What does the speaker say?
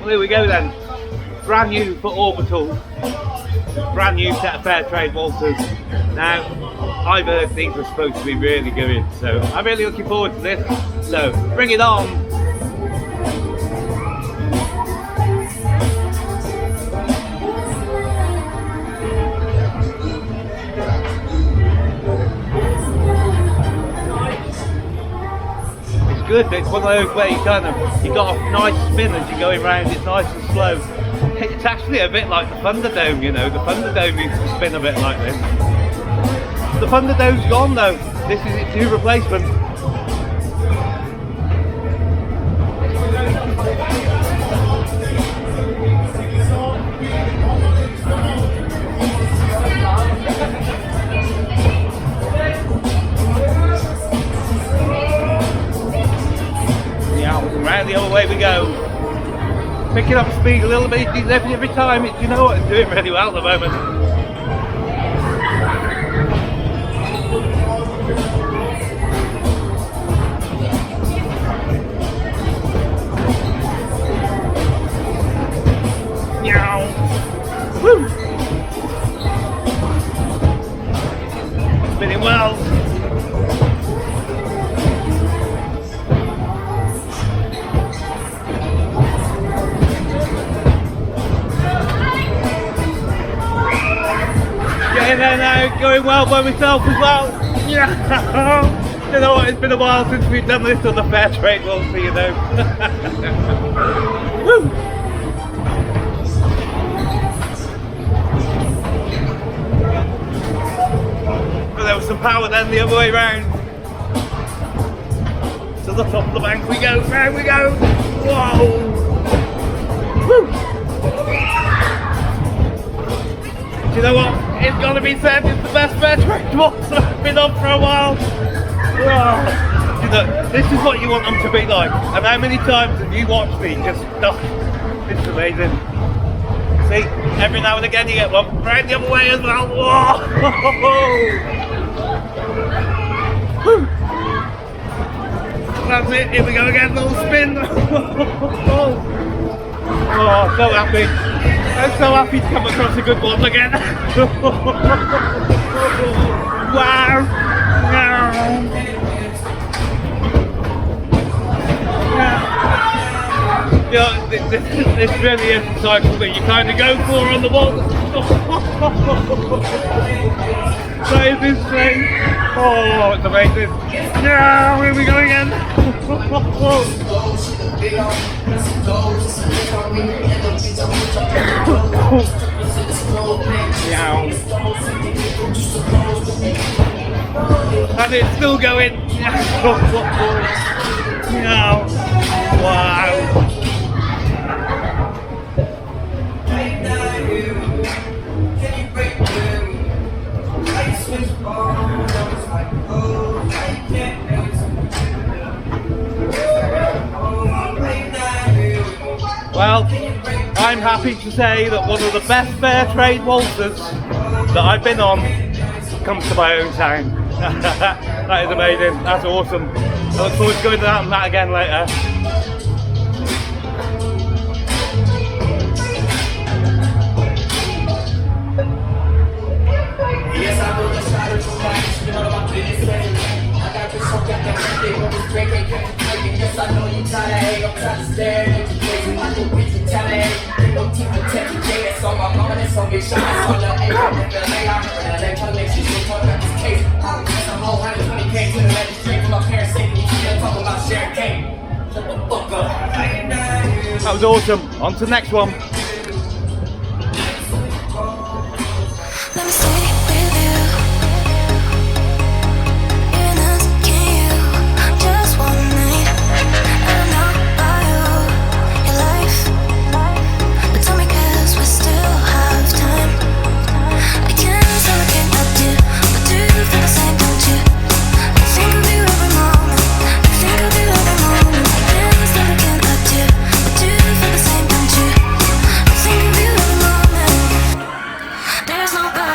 Well, here we go then. Brand new for Orbital. Brand new set of fair trade waltzers. Now, I've heard things are supposed to be really good, so I'm really looking forward to this. So, bring it on! Good, it's one of those where you got a nice spin as you're going round, it's nice and slow. It's actually a bit like the Thunderdome, you know, the Thunderdome used to spin a bit like this. The Thunderdome's gone though, this is its new replacement. Round the other way we go. Picking up speed a little bit every time. You know what, it's doing really well at the moment. Meow. Woo! Spinning well. Getting there now, going well by myself as well. Yeah. You know what, it's been a while since we've done this on the fair trade waltzer, you know. Woo. Well, there was some power then the other way round. To the top of the bank we go, round we go. Whoa. Woo. You know what? It's gonna be said it's the best fair trade waltzer I've been on for a while. Whoa. You know, this is what you want them to be like. And how many times have you watched me just duck? It's amazing. See, every now and again you get one right the other way as well. Whoa. That's it, here we go again, little spin. Oh, so happy. I'm so happy to come across a good one again. Wow. You know, this really is the cycle that you kind of go for on the wall. That is insane. Oh, it's amazing. Yeah, here we go again. And it's still going. Wow. Well, I'm happy to say that one of the best fair trade waltzers that I've been on comes to my own town. That is amazing, that's awesome. I look forward to going to that and that again later. That was awesome. On to the next one. There's nobody